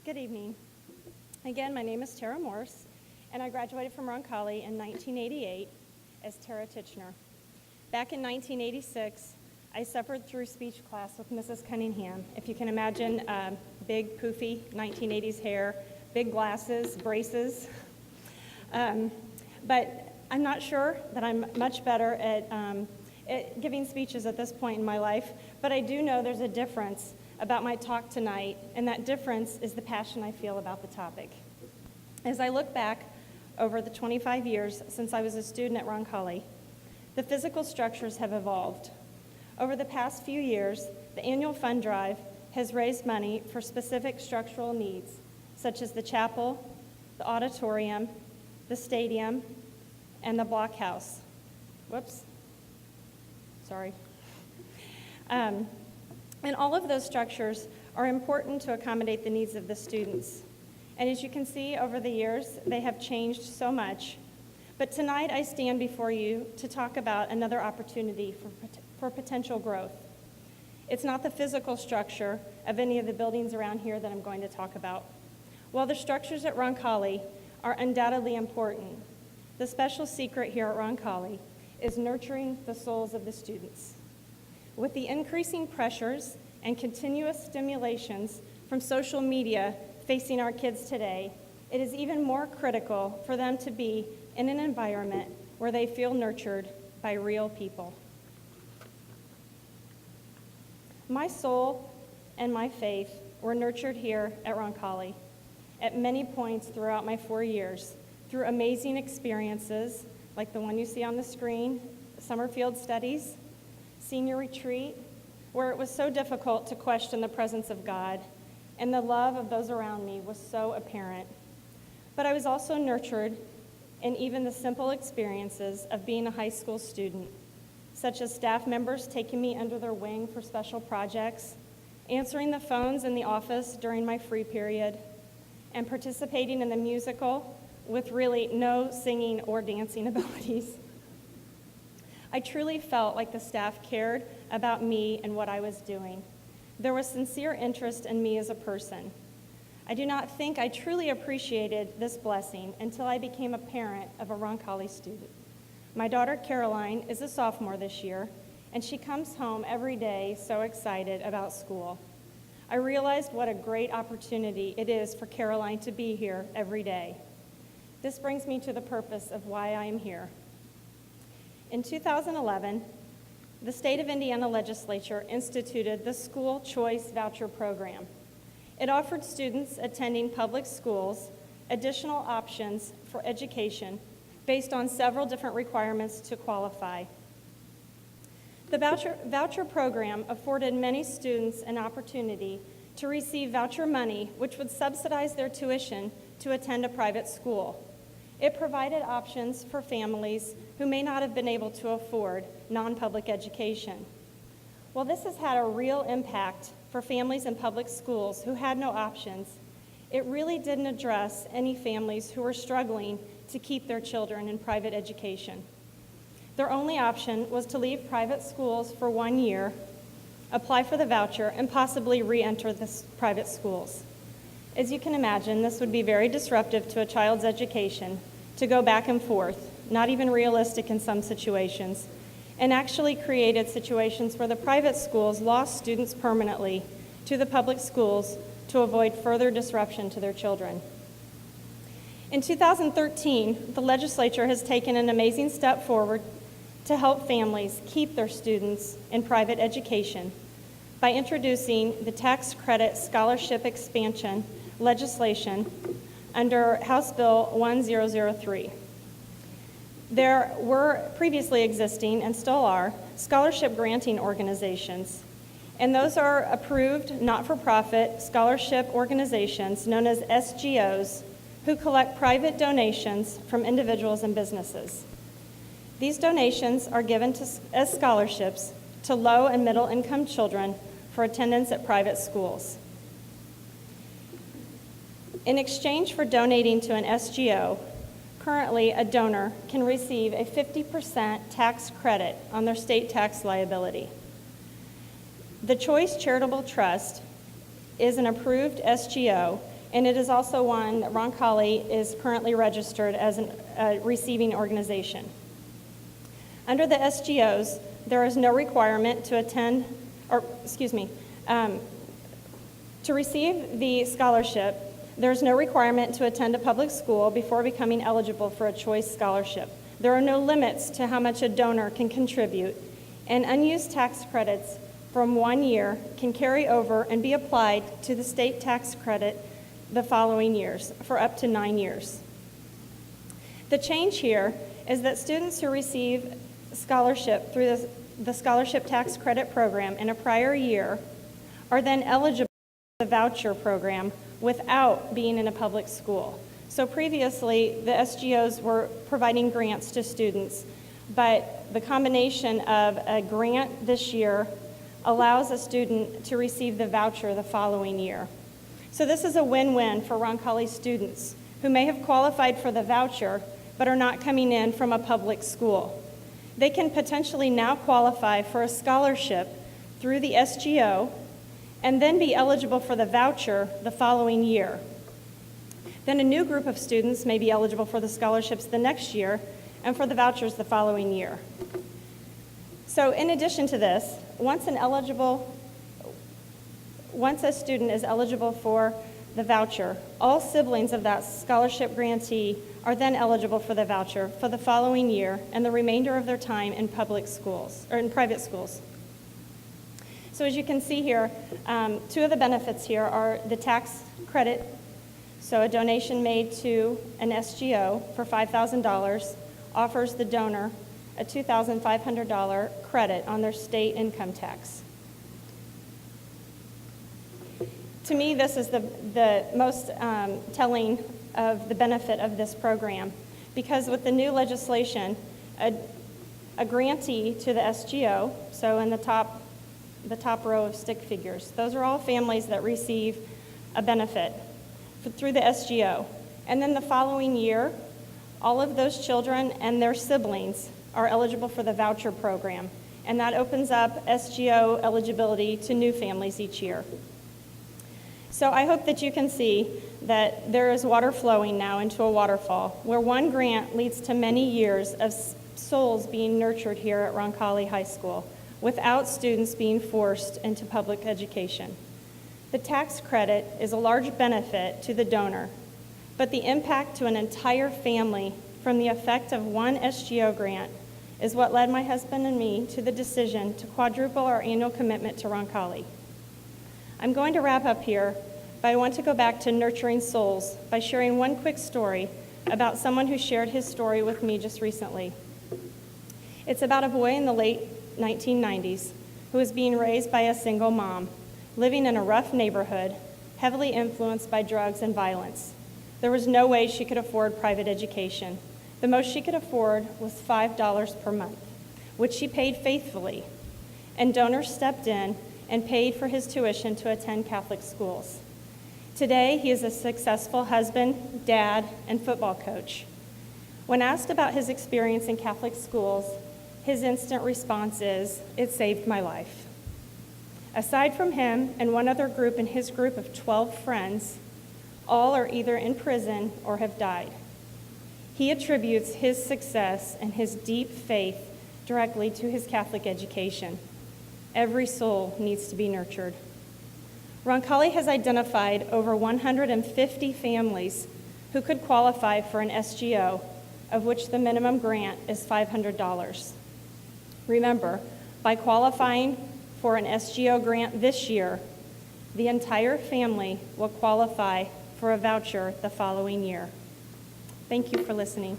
Good evening. Again, my name is Tara Morse, and I graduated from Roncalli in 1988 as Tara Tichenor. Back in 1986, I suffered through speech class with Mrs. Cunningham. If you can imagine, big, poofy 1980s hair, big glasses, braces. But I'm not sure that I'm much better at giving speeches at this point in my life, but I do know there's a difference about my talk tonight, and that difference is the passion I feel about the topic. As I look back over the 25 years since I was a student at Roncalli, the physical structures have evolved. Over the past few years, the annual fund drive has raised money for specific structural needs, such as the chapel, the auditorium, the stadium, and the blockhouse. Whoops. Sorry. And all of those structures are important to accommodate the needs of the students. And as you can see over the years, they have changed so much. But tonight I stand before you to talk about another opportunity for potential growth. It's not the physical structure of any of the buildings around here that I'm going to talk about. While the structures at Roncalli are undoubtedly important, the special secret here at Roncalli is nurturing the souls of the students. With the increasing pressures and continuous stimulations from social media facing our kids today, it is even more critical for them to be in an environment where they feel nurtured by real people. My soul and my faith were nurtured here at Roncalli at many points throughout my 4 years through amazing experiences like the one you see on the screen, summer field studies, senior retreat, where it was so difficult to question the presence of God, and the love of those around me was so apparent. But I was also nurtured in even the simple experiences of being a high school student, such as staff members taking me under their wing for special projects, answering the phones in the office during my free period, and participating in the musical with really no singing or dancing abilities. I truly felt like the staff cared about me and what I was doing. There was sincere interest in me as a person. I do not think I truly appreciated this blessing until I became a parent of a Roncalli student. My daughter Caroline is a sophomore this year, and she comes home every day so excited about school. I realized what a great opportunity it is for Caroline to be here every day. This brings me to the purpose of why I am here. In 2011, the state of Indiana legislature instituted the School Choice Voucher Program. It offered students attending public schools additional options for education based on several different requirements to qualify. The voucher program afforded many students an opportunity to receive voucher money, which would subsidize their tuition to attend a private school. It provided options for families who may not have been able to afford non-public education. While this has had a real impact for families in public schools who had no options, it really didn't address any families who were struggling to keep their children in private education. Their only option was to leave private schools for 1 year, apply for the voucher, and possibly re-enter the private schools. As you can imagine, this would be very disruptive to a child's education to go back and forth, not even realistic in some situations, and actually created situations where the private schools lost students permanently to the public schools to avoid further disruption to their children. In 2013, the legislature has taken an amazing step forward to help families keep their students in private education by introducing the tax credit scholarship expansion legislation under House Bill 1003. There were previously existing, and still are, scholarship granting organizations, and those are approved not-for-profit scholarship organizations known as SGOs who collect private donations from individuals and businesses. These donations are given as scholarships to low and middle income children for attendance at private schools. In exchange for donating to an SGO, currently a donor can receive a 50% tax credit on their state tax liability. The Choice Charitable Trust is an approved SGO and it is also one that Roncalli is currently registered as a receiving organization. Under the SGOs, there is no requirement to to receive the scholarship, there's no requirement to attend a public school before becoming eligible for a choice scholarship. There are no limits to how much a donor can contribute, and unused tax credits from 1 year can carry over and be applied to the state tax credit the following years for up to 9 years. The change here is that students who receive scholarship through the scholarship tax credit program in a prior year are then eligible for the voucher program without being in a public school. So previously, the SGOs were providing grants to students, but the combination of a grant this year allows a student to receive the voucher the following year. So this is a win-win for Roncalli students who may have qualified for the voucher but are not coming in from a public school. They can potentially now qualify for a scholarship through the SGO and then be eligible for the voucher the following year. Then a new group of students may be eligible for the scholarships the next year and for the vouchers the following year. So in addition to this, once a student is eligible for the voucher, all siblings of that scholarship grantee are then eligible for the voucher for the following year and the remainder of their time in public schools, or in private schools. So as you can see here, two of the benefits here are the tax credit. So a donation made to an SGO for $5,000 offers the donor a $2,500 credit on their state income tax. To me, this is the most telling of the benefit of this program, because with the new legislation, a grantee to the SGO, so in the top row of stick figures, those are all families that receive a benefit through the SGO. And then the following year, all of those children and their siblings are eligible for the voucher program, and that opens up SGO eligibility to new families each year. So I hope that you can see that there is water flowing now into a waterfall, where one grant leads to many years of souls being nurtured here at Roncalli High School without students being forced into public education. The tax credit is a large benefit to the donor, but the impact to an entire family from the effect of one SGO grant is what led my husband and me to the decision to quadruple our annual commitment to Roncalli. I'm going to wrap up here, but I want to go back to nurturing souls by sharing one quick story about someone who shared his story with me just recently. It's about a boy in the late 1990s who was being raised by a single mom, living in a rough neighborhood, heavily influenced by drugs and violence. There was no way she could afford private education. The most she could afford was $5 per month, which she paid faithfully, and donors stepped in and paid for his tuition to attend Catholic schools. Today, he is a successful husband, dad, and football coach. When asked about his experience in Catholic schools, his instant response is, "It saved my life." Aside from him and one other group in his group of 12 friends, all are either in prison or have died. He attributes his success and his deep faith directly to his Catholic education. Every soul needs to be nurtured. Roncalli has identified over 150 families who could qualify for an SGO, of which the minimum grant is $500. Remember, by qualifying for an SGO grant this year, the entire family will qualify for a voucher the following year. Thank you for listening.